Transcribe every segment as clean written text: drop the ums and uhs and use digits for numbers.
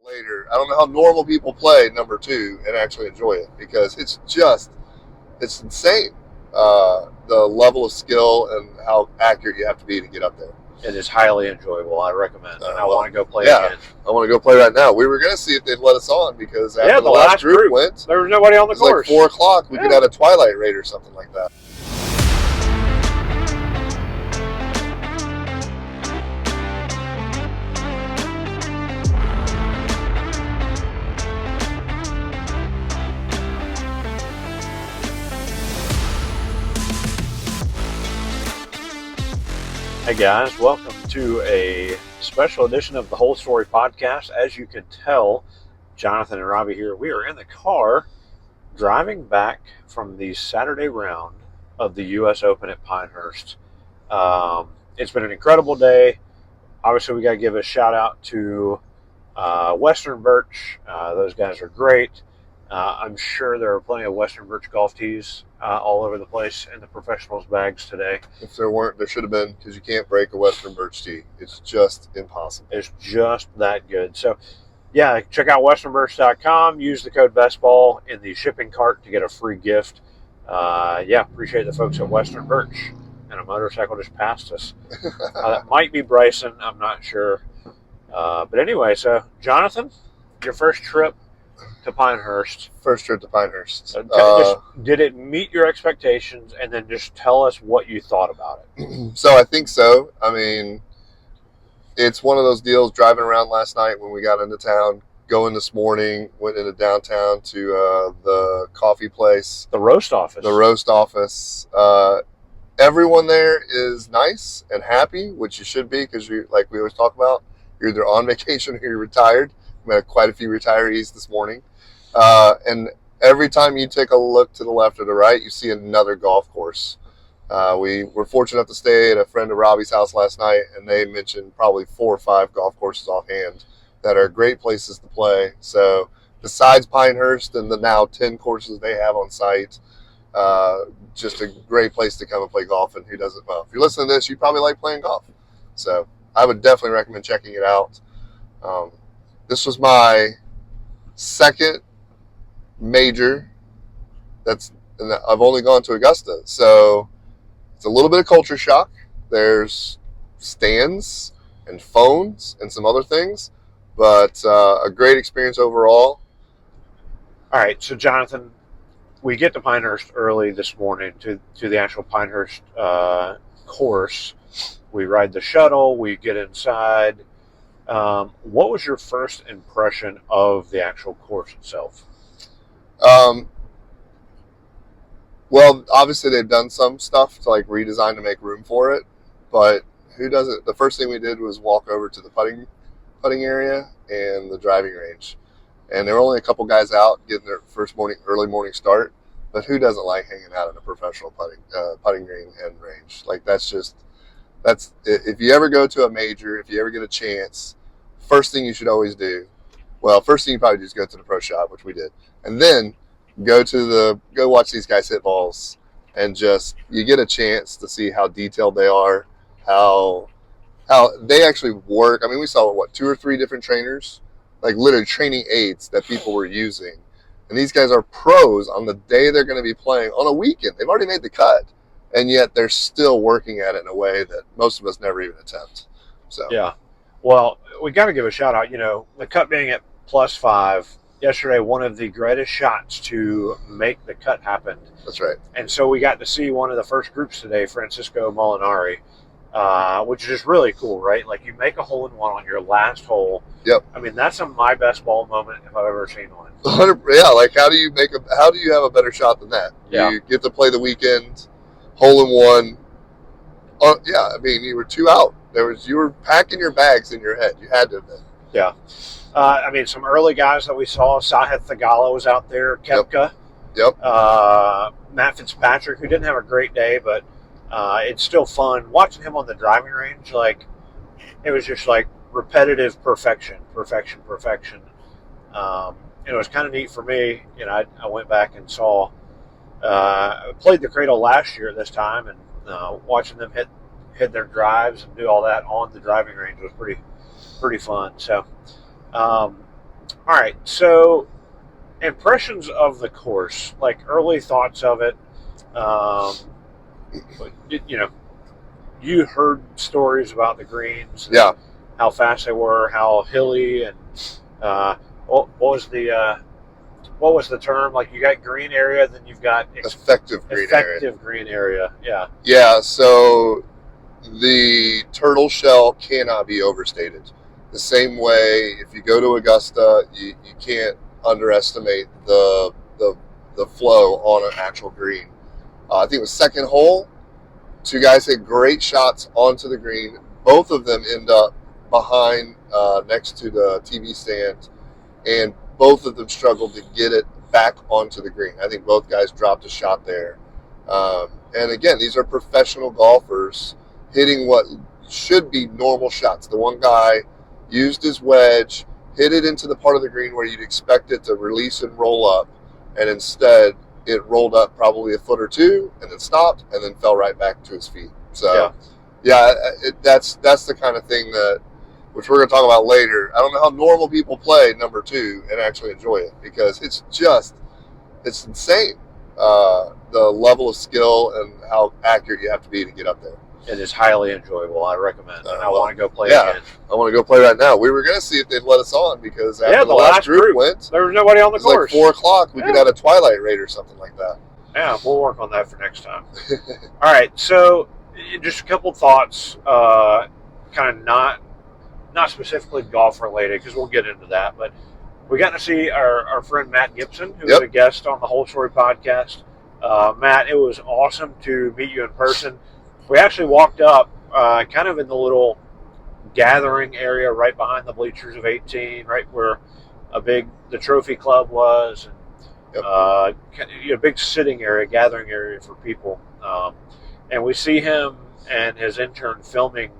later. I don't know how normal people play number 2 and actually enjoy it, because it's insane. The level of skill and how accurate you have to be to get up there. It is highly enjoyable. I recommend. And I want to go play again. I want to go play right now. We were going to see if they'd let us on, because after the last group went, there was nobody on the course. Like 4 o'clock. We could have a twilight raid or something like that. Hey guys, welcome to a special edition of the Whole Story Podcast. As you can tell, Jonathan and Robby here, we are in the car driving back from the Saturday round of the U.S. Open at Pinehurst. It's been an incredible day. Obviously, we got to give a shout out to Western Birch. Those guys are great. I'm sure there are plenty of Western Birch golf tees all over the place in the professionals' bags today. If there weren't, there should have been, because you can't break a Western Birch tee. It's just impossible. It's just that good. So, yeah, check out westernbirch.com. Use the code BestBall in the shipping cart to get a free gift. Appreciate the folks at Western Birch. And a motorcycle just passed us. That might be Bryson. I'm not sure. But anyway, so, Jonathan, your first trip to Pinehurst. First trip to Pinehurst. Did it meet your expectations? And then just tell us what you thought about it. So I think so. I mean, it's one of those deals. Driving around last night when we got into town, going this morning, went into downtown to the coffee place. The roast office. Everyone there is nice and happy, which you should be, because like we always talk about, you're either on vacation or you're retired. We had quite a few retirees this morning. And every time you take a look to the left or the right, you see another golf course. We were fortunate enough to stay at a friend of Robby's house last night, and they mentioned probably 4 or 5 golf courses offhand that are great places to play. So besides Pinehurst and the now 10 courses they have on site, just a great place to come and play golf. And who doesn't? Well, if you're listening to this, you probably like playing golf. So I would definitely recommend checking it out. This was my second major. And I've only gone to Augusta, so it's a little bit of culture shock. There's stands and phones and some other things, but a great experience overall. All right, so Jonathan, we get to Pinehurst early this morning to the actual Pinehurst course. We ride the shuttle. We get inside. What was your first impression of the actual course itself? Well, obviously they've done some stuff to like redesign to make room for it, but who does it? The first thing we did was walk over to the putting area and the driving range, and there were only a couple guys out getting their first early morning start. But who doesn't like hanging out in a professional putting green and range? Like that's if you ever go to a major, if you ever get a chance, first thing you should always do. Well, first thing you probably do is go to the pro shop, which we did, and then go watch these guys hit balls, and you get a chance to see how detailed they are, how they actually work. I mean, we saw 2 or 3 different trainers, like literally training aids that people were using, and these guys are pros on the day they're going to be playing on a weekend. They've already made the cut, and yet they're still working at it in a way that most of us never even attempt. So yeah, well, we got to give a shout out. The cut being at +5 yesterday, one of the greatest shots to make the cut happen. That's right. And so we got to see one of the first groups today, Francisco Molinari, which is just really cool, right? Like you make a hole-in-one on your last hole. Yep. I mean, that's my best ball moment if I've ever seen one. Yeah, like how do you have a better shot than that? Yeah. You get to play the weekend, hole-in-one. Yeah, I mean, you were 2 out. You were packing your bags in your head. You had to have been. Yeah. Some early guys that we saw, Sahith Thagala was out there, Koepka. Yep. Matt Fitzpatrick, who didn't have a great day, but it's still fun. Watching him on the driving range, like, it was just like repetitive perfection. It was kind of neat for me. I went back and saw, played the Cradle last year at this time, and watching them hit their drives and do all that on the driving range was pretty fun. So All right, so impressions of the course, like early thoughts of it. Um, you know, you heard stories about the greens, and Yeah, how fast they were, how hilly, and uh, what was the term? Like you got green area, then you've got effective green area. effective green area. Yeah, Yeah, so the turtle shell cannot be overstated. The same way, if you go to Augusta, you can't underestimate the flow on an actual green. I think it was second hole. Two guys hit great shots onto the green. Both of them end up behind, next to the TV stand, and both of them struggled to get it back onto the green. I think both guys dropped a shot there. And again, these are professional golfers hitting what should be normal shots. The one guy used his wedge, hit it into the part of the green where you'd expect it to release and roll up, and instead it rolled up probably a foot or two and then stopped and then fell right back to his feet. So, that's the kind of thing that, which we're going to talk about later. I don't know how normal people play number two and actually enjoy it, because it's insane, the level of skill and how accurate you have to be to get up there. it is highly enjoyable. I recommend. I want to go play yeah, again. I want to go play right now. We were going to see if they'd let us on, because after Yeah, the last group went, there was nobody on the it was course. like 4 o'clock. We could have a twilight raid or something like that. Yeah, we'll work on that for next time. All right, so just a couple thoughts, kind of not specifically golf related, because we'll get into that, but we got to see our friend Matt Gibson, who was a guest on the Whole Story podcast. Matt, it was awesome to meet you in person. We actually walked up kind of in the little gathering area right behind the bleachers of 18, right where the trophy club was, and a big sitting area, gathering area for people. And we see him and his intern filming,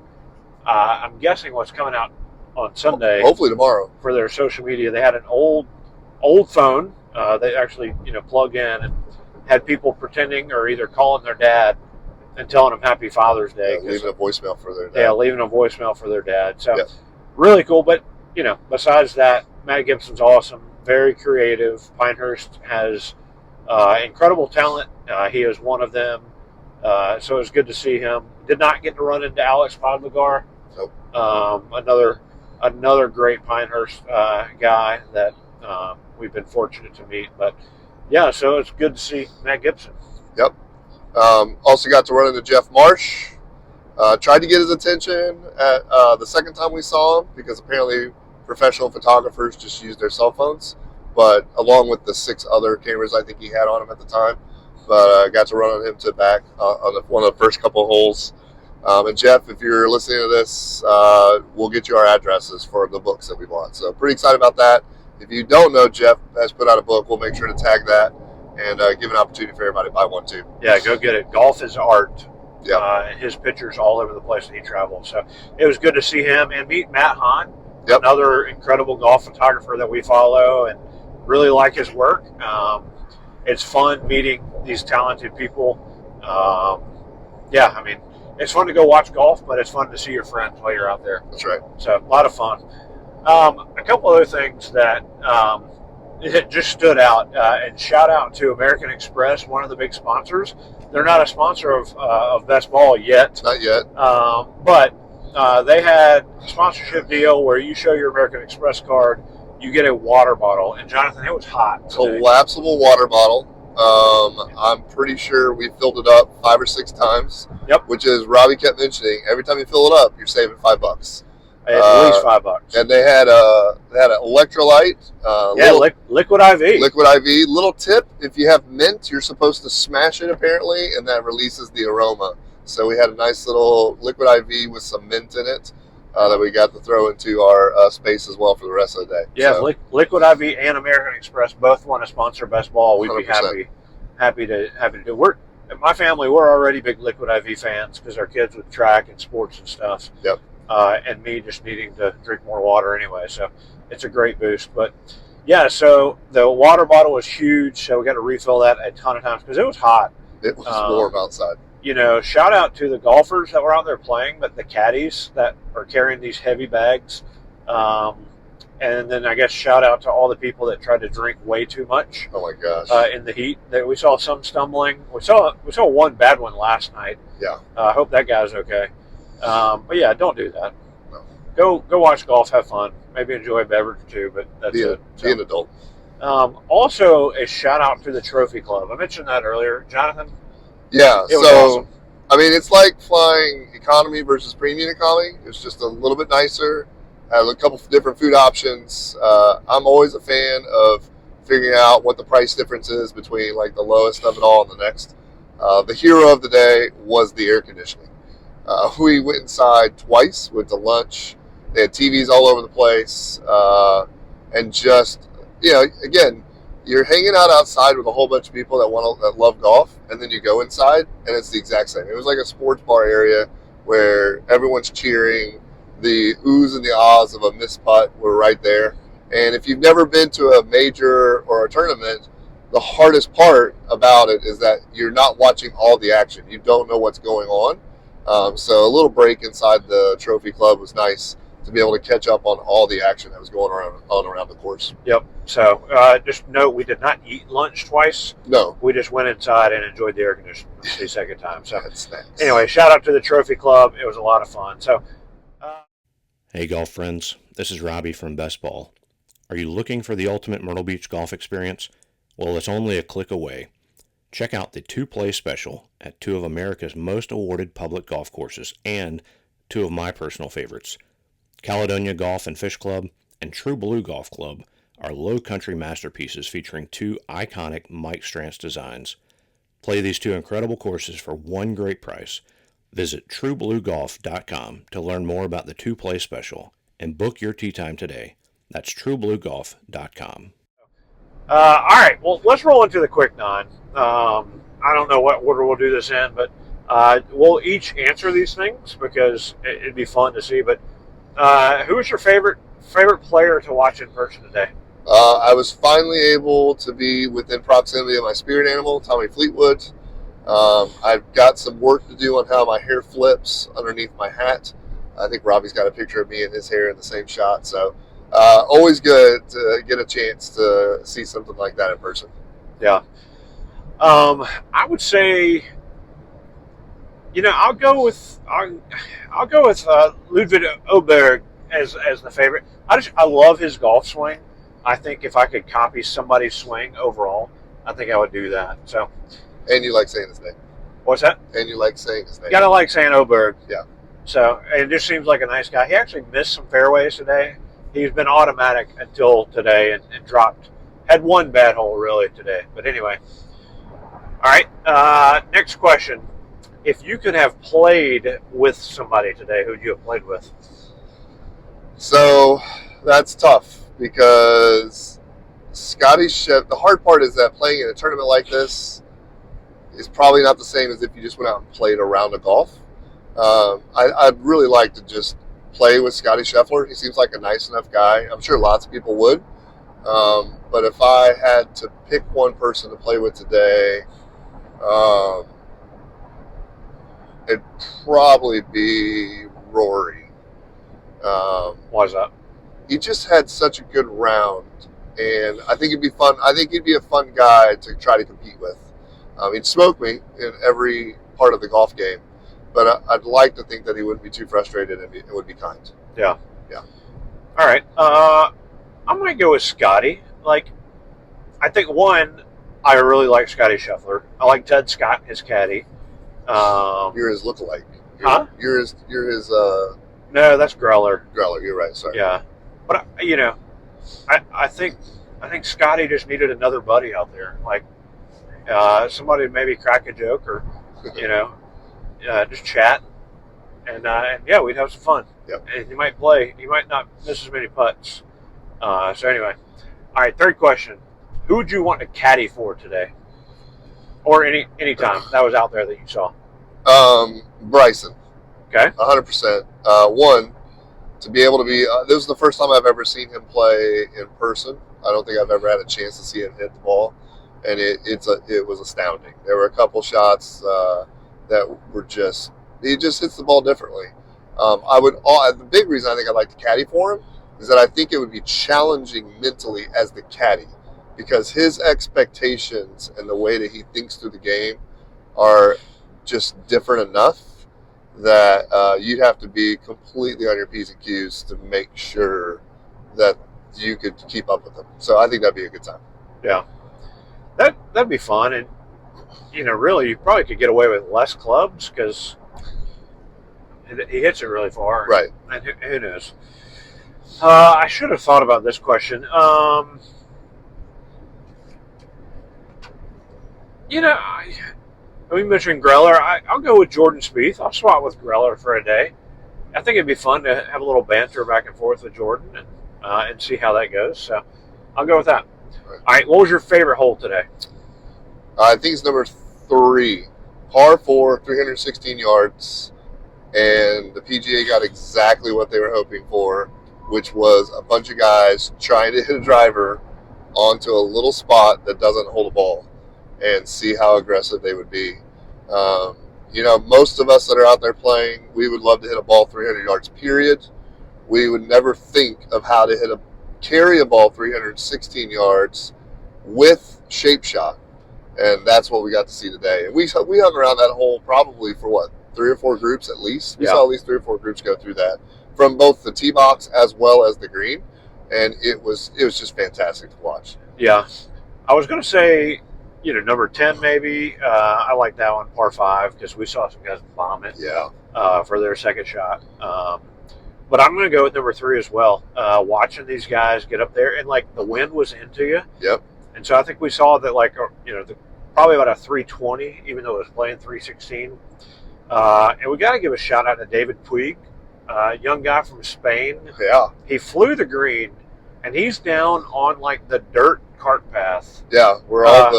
I'm guessing what's coming out on Sunday. Hopefully tomorrow. For their social media. They had an old phone they actually plug in, and had people pretending or either calling their dad and telling them Happy Father's Day. Yeah, leaving a voicemail for their dad. Yeah, leaving a voicemail for their dad. So really cool. But, besides that, Matt Gibson's awesome, very creative. Pinehurst has incredible talent. He is one of them. So it was good to see him. Did not get to run into Alex Podlegar. Nope. Another great Pinehurst guy that we've been fortunate to meet. But, yeah, so it's good to see Matt Gibson. Yep. Also got to run into Jeff Marsh. Tried to get his attention at the second time we saw him, because apparently professional photographers just use their cell phones, but along with the 6 other cameras I think he had on him at the time. But got to run on him to back on one of the first couple holes. And Jeff, if you're listening to this, we'll get you our addresses for the books that we bought. So pretty excited about that. If you don't know, Jeff has put out a book. We'll make sure to tag that and give an opportunity for everybody to buy one too. Yeah, go get it. Golf is art. Yeah. His pictures all over the place that he travels. So it was good to see him and meet Matt Hahn, Yep. another incredible golf photographer that we follow and really like his work. It's fun meeting these talented people. It's fun to go watch golf, but it's fun to see your friends while you're out there. That's right. So a lot of fun. A couple other things that it just stood out, and shout out to American Express, one of the big sponsors. They're not a sponsor of Best Ball yet. Not yet. But they had a sponsorship deal where you show your American Express card, you get a water bottle. And Jonathan, it was hot today. Collapsible water bottle. I'm pretty sure we filled it up 5 or 6 times. Yep. Which is, Robby kept mentioning, every time you fill it up, you're saving $5. At least $5. And they had an electrolyte. Liquid IV. Liquid IV. Little tip: if you have mint, you're supposed to smash it apparently, and that releases the aroma. So we had a nice little liquid IV with some mint in it that we got to throw into our space as well for the rest of the day. Yeah, so, Liquid IV and American Express both want to sponsor Best Ball. We'd 100%. be happy to do. My family, we're already big Liquid IV fans because our kids with track and sports and stuff. Yep. And me just needing to drink more water anyway. So it's a great boost. But yeah, so the water bottle was huge. So we got to refill that a ton of times because it was hot. It was warm outside. Shout out to the golfers that were out there playing, but the caddies that are carrying these heavy bags. And then I guess shout out to all the people that tried to drink way too much Oh my gosh. in the heat. That we saw some stumbling. We saw one bad one last night. Yeah. I hope that guy's okay. But yeah, don't do that. No. Go watch golf, have fun, maybe enjoy a beverage or two, but that's it. So, be an adult. also, a shout out to the Trophy Club. I mentioned that earlier, Jonathan. Yeah. It was So, awesome. I mean, it's like flying economy versus premium economy. It's just a little bit nicer. Had a couple different food options. I'm always a fan of figuring out what the price difference is between like the lowest of it all and the next. The hero of the day was the air conditioning. We went inside twice, went to lunch. They had TVs all over the place, and just again, you're hanging out outside with a whole bunch of people that love golf, and then you go inside, and it's the exact same. It was like a sports bar area where everyone's cheering. The oohs and the ahs of a missed putt were right there. And if you've never been to a major or a tournament, the hardest part about it is that you're not watching all the action. You don't know what's going on. So a little break inside the Trophy Club was nice to be able to catch up on all the action that was going around the course. Yep. So just note, we did not eat lunch twice. No. We just went inside and enjoyed the air conditioning the second time. So Snacks. anyway, shout out to the Trophy Club. It was a lot of fun. So. Hey golf friends, this is Robby from BestBall. Are you looking for the ultimate Myrtle Beach golf experience? Well, it's only a click away. Check out the 2-play special at 2 of America's most awarded public golf courses and 2 of my personal favorites. Caledonia Golf and Fish Club and True Blue Golf Club are low country masterpieces featuring 2 iconic Mike Strantz designs. Play these 2 incredible courses for one great price. Visit truebluegolf.com to learn more about the 2-play special and book your tee time today. That's truebluegolf.com. All right, well, let's roll into the quick 9. I don't know what order we'll do this in, but we'll each answer these things because it'd be fun to see. But who was your favorite player to watch in person today? I was finally able to be within proximity of my spirit animal, Tommy Fleetwood. I've got some work to do on how my hair flips underneath my hat. I think Robbie's got a picture of me and his hair in the same shot. So always good to get a chance to see something like that in person. Yeah. I would say, I'll go with Ludwig Oberg as the favorite. I love his golf swing. I think if I could copy somebody's swing overall, I think I would do that. So. And you like saying his name. What's that? And you like saying his name. Gotta like saying Oberg. Yeah. So, and it just seems like a nice guy. He actually missed some fairways today. He's been automatic until today and dropped. Had one bad hole really today. But anyway. All right. Next question. If you could have played with somebody today, who'd you have played with? So that's tough because the hard part is that playing in a tournament like this is probably not the same as if you just went out and played a round of golf. I'd really like to just play with Scotty Scheffler. He seems like a nice enough guy. I'm sure lots of people would. But if I had to pick one person to play with today, it'd probably be Rory. Why is that? He just had such a good round, and I think it'd be fun. I think he'd be a fun guy to try to compete with. He'd smoke me in every part of the golf game, but I'd like to think that he wouldn't be too frustrated and it would be kind. Yeah. Yeah. All right. I'm going to go with Scotty. I think I really like Scotty Scheffler. I like Ted Scott, his caddy. You're his lookalike. Huh? You're his. No, that's Greller. Greller. You're right. Sorry. Yeah, but I think Scotty just needed another buddy out there, somebody to maybe crack a joke or just chat, and yeah, we'd have some fun. Yep. And he might play. He might not miss as many putts. So anyway, all right. Third question: who would you want to caddy for today, or any time that was out there that you saw? Bryson. Okay. 100%. One, to be able to be. This was the first time I've ever seen him play in person. I don't think I've ever had a chance to see him hit the ball, and it was astounding. There were a couple shots that were he just hits the ball differently. The big reason I think I'd like to caddy for him is that I think it would be challenging mentally as the caddy, because his expectations and the way that he thinks through the game are just different enough that you'd have to be completely on your P's and Q's to make sure that you could keep up with him. So I think that'd be a good time. Yeah, that'd be fun, and really, you probably could get away with less clubs because he hits it really far. Right. And who knows? I should have thought about this question. We mentioned Greller. I'll go with Jordan Spieth. I'll swap with Greller for a day. I think it'd be fun to have a little banter back and forth with Jordan and see how that goes. So I'll go with that. Right. All right, what was your favorite hole today? I think it's number 3, par 4, 316 yards, and the PGA got exactly what they were hoping for, which was a bunch of guys trying to hit a driver onto a little spot that doesn't hold a ball and see how aggressive they would be. Most of us that are out there playing, we would love to hit a ball 300 yards, period. We would never think of how to carry a ball 316 yards with shape shot. And that's what we got to see today. And we hung around that hole probably for 3 or 4 groups at least. We saw at least 3 or 4 groups go through that from both the tee box as well as the green. And it was just fantastic to watch. Yeah. I was going to say, number 10 maybe. I like that one, par 5, because we saw some guys bomb it for their second shot. But I'm going to go with number 3 as well. Watching these guys get up there, and the wind was into you. Yep. And so I think we saw that probably about a 320, even though it was playing 316. And we got to give a shout out to David Puig, young guy from Spain. Yeah. He flew the green, and he's down on the dirt cart path. Yeah, where all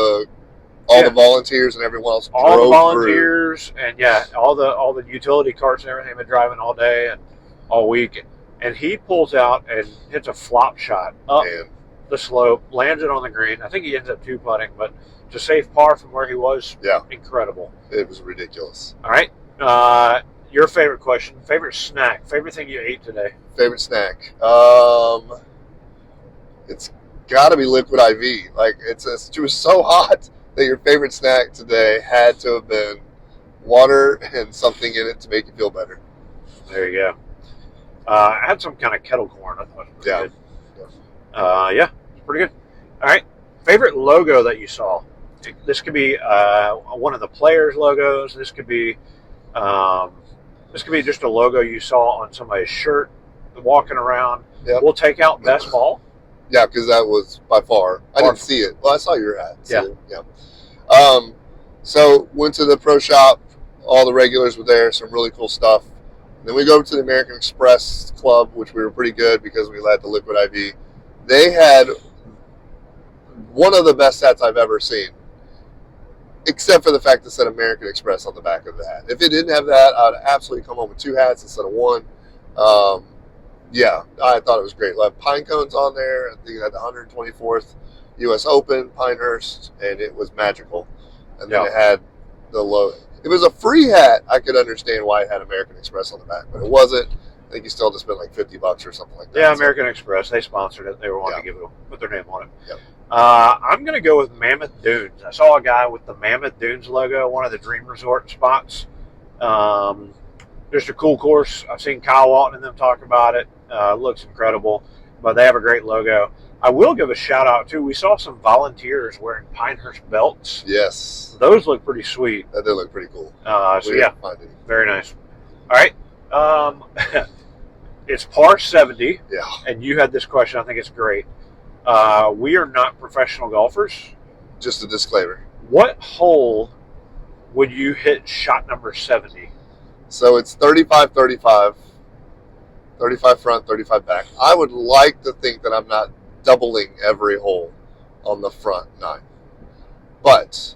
the volunteers and everyone else all drove the volunteers through. And all the utility carts and everything have been driving all day and all week. And he pulls out and hits a flop shot up the slope, lands it on the green. I think he ends up 2-putting, but to save par from where he was, incredible. It was ridiculous. All right. Your favorite question, favorite snack, favorite thing you ate today? Favorite snack? It's got to be liquid IV. It was so hot that your favorite snack today had to have been water and something in it to make you feel better. There you go. I had some kind of kettle corn. I thought it was pretty good. It's pretty good. All right. Favorite logo that you saw? This could be one of the players' logos. This could be just a logo you saw on somebody's shirt walking around. Yep. We'll take out BestBall. Yeah, because that was by far. I didn't see it. Well, I saw your hat. So, yeah. So went to the pro shop. All the regulars were there. Some really cool stuff. Then we go over to the American Express Club, which we were pretty good because we had the liquid IV. They had one of the best hats I've ever seen, except for the fact that said American Express on the back of the hat. If it didn't have that, I would absolutely come home with 2 hats instead of 1. I thought it was great. They had pine cones on there. I think it had the 124th U.S. Open, Pinehurst, and it was magical. And then it had the logo. It was a free hat. I could understand why it had American Express on the back, but it wasn't. I think you still had to spend $50 or something like that. Yeah, American Express. They sponsored it. They were wanting to put their name on it. Yep. I'm going to go with Mammoth Dunes. I saw a guy with the Mammoth Dunes logo, one of the Dream Resort spots. Just a cool course. I've seen Kyle Walton and them talk about it. Looks incredible, but they have a great logo. I will give a shout out too. We saw some volunteers wearing Pinehurst belts. Yes. Those look pretty sweet. That did look pretty cool. Very nice. All right. It's par 70. Yeah. And you had this question. I think it's great. We are not professional golfers. Just a disclaimer. What hole would you hit shot number 70? So it's 35-35. 35 front, 35 back. I would like to think that I'm not doubling every hole on the front 9. But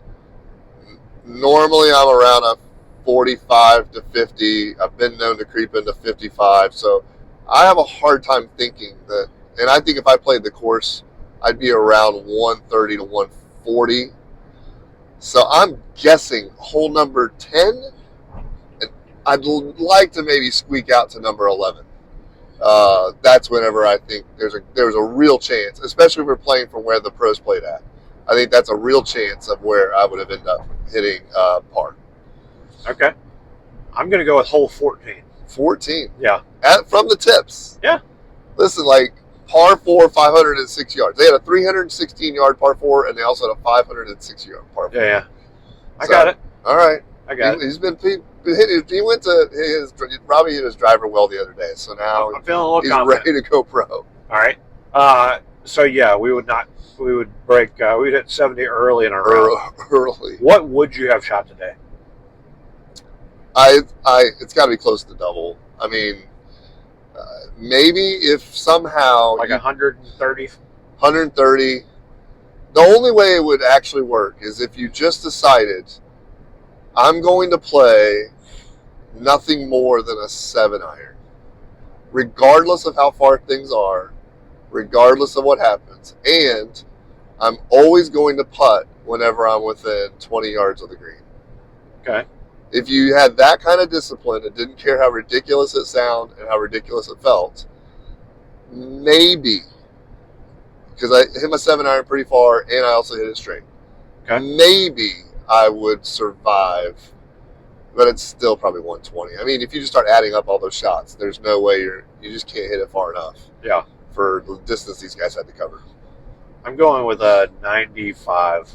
normally I'm around a 45 to 50. I've been known to creep into 55. So I have a hard time thinking that, and I think if I played the course, I'd be around 130 to 140. So I'm guessing hole number 10, and I'd like to maybe squeak out to number 11. that's whenever I think there's a real chance, especially if we're playing from where the pros played at. I think that's a real chance of where I would have ended up hitting par. Okay. I'm going to go with hole 14. 14. Yeah. From the tips. Yeah. Listen, like par 4, 506 yards. They had a 316-yard par 4, and they also had a 560-yard par 4. Yeah. I got it. All right. I got it. He's been hitting. He went to Robby hit his driver well the other day, so now I'm feeling a little he's confident. ready to go pro. All right. So yeah, we would break. We'd hit 70 early in our round. Early. What would you have shot today? It's got to be close to double. I mean, maybe if somehow like 130. 130. The only way it would actually work is if you just decided, I'm going to play nothing more than a 7-iron, regardless of how far things are, regardless of what happens, and I'm always going to putt whenever I'm within 20 yards of the green. Okay. If you had that kind of discipline and didn't care how ridiculous it sounded and how ridiculous it felt, maybe, because I hit my 7-iron pretty far and I also hit it straight, okay, maybe I would survive, but it's still probably 120. I mean, if you just start adding up all those shots, there's no way you just can't hit it far enough. Yeah. For the distance these guys had to cover. I'm going with a 95.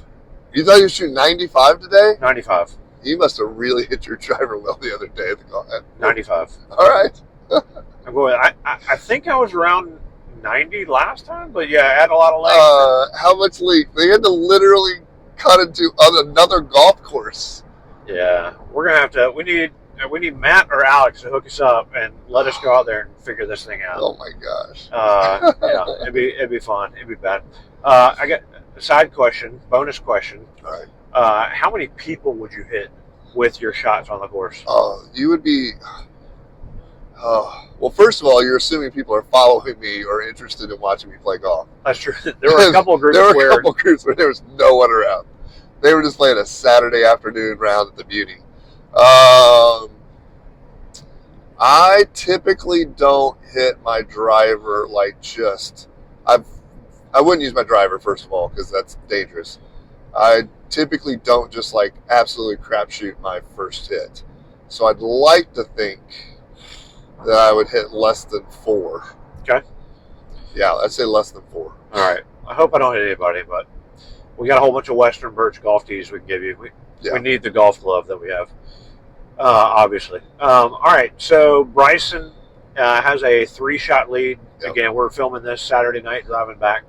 You thought you were shooting 95 today? 95. You must have really hit your driver well the other day at the golf. 95. All right. I'm going. I think I was around 90 last time, but yeah, I had a lot of legs. How much leak? They had to literally cut into another golf course. Yeah, we're gonna have to. We need Matt or Alex to hook us up and let us go out there and figure this thing out. Oh my gosh. Yeah, it'd be fun. It'd be bad. I got a side question, bonus question. All right. How many people would you hit with your shots on the course? You would be. Well, first of all, you're assuming people are following me or interested in watching me play golf. That's true. There were a couple of groups where there was no one around. They were just playing a Saturday afternoon round at the Beauty. I typically don't hit my driver like just. I wouldn't use my driver, first of all, because that's dangerous. I typically don't just like absolutely crapshoot my first hit. So I'd like to think that I would hit less than 4. Okay. Yeah, I'd say less than 4. All right. I hope I don't hit anybody, but we got a whole bunch of Western Birch golf tees we can give you. We need the golf glove that we have, obviously. All right. So Bryson has a 3-shot lead. Yep. Again, we're filming this Saturday night, driving back.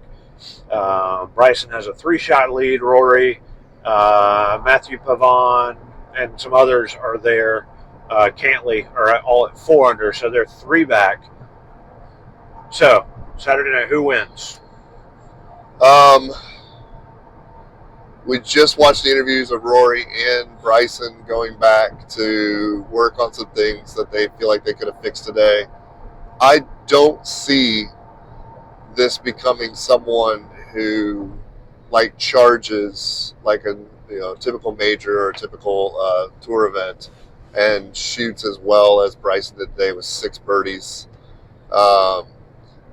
Bryson has a 3-shot lead. Rory, Matthew Pavon, and some others are there. Cantley are all at 4 under, so they're 3 back. So Saturday night, who wins? We just watched the interviews of Rory and Bryson going back to work on some things that they feel like they could have fixed today. I don't see this becoming someone who like charges like a typical major or a typical tour event and shoots as well as Bryson did today with 6 birdies. The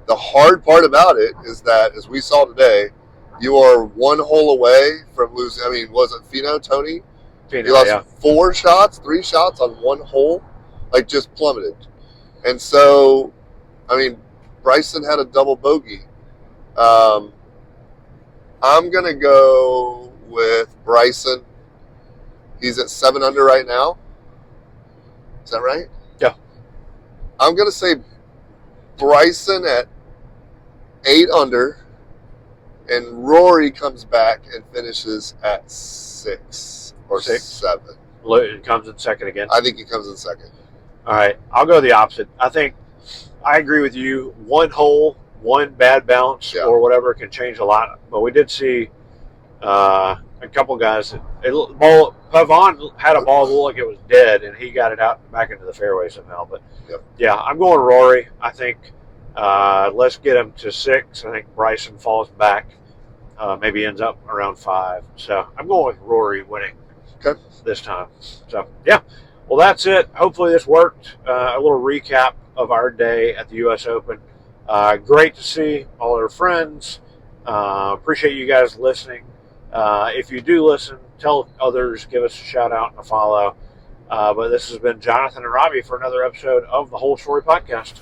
hard part about it is that, as we saw today, you are 1 hole away from losing. I mean, was it Tony? He lost 4 shots, 3 shots on 1 hole, like just plummeted. And so, I mean, Bryson had a double bogey. I'm going to go with Bryson. He's at 7 under right now. Is that right? Yeah. I'm going to say Bryson at 8 under, and Rory comes back and finishes at 6 or 7. It comes in second again. I think he comes in second. All right, I'll go the opposite. I agree with you. 1 hole, 1 bad bounce or whatever can change a lot. But we did see a couple guys. Pavon had a ball that looked like it was dead, and he got it out back into the fairway somehow. But yeah, I'm going Rory. I think let's get him to 6. I think Bryson falls back, maybe ends up around 5. So I'm going with Rory winning this time. So yeah, Well, that's it. Hopefully this worked. A little recap of our day at the U.S. Open. Great to see all our friends. Appreciate you guys listening. If you do listen, tell others, give us a shout out and a follow. But this has been Jonathan and Robby for another episode of the Whole Story Podcast.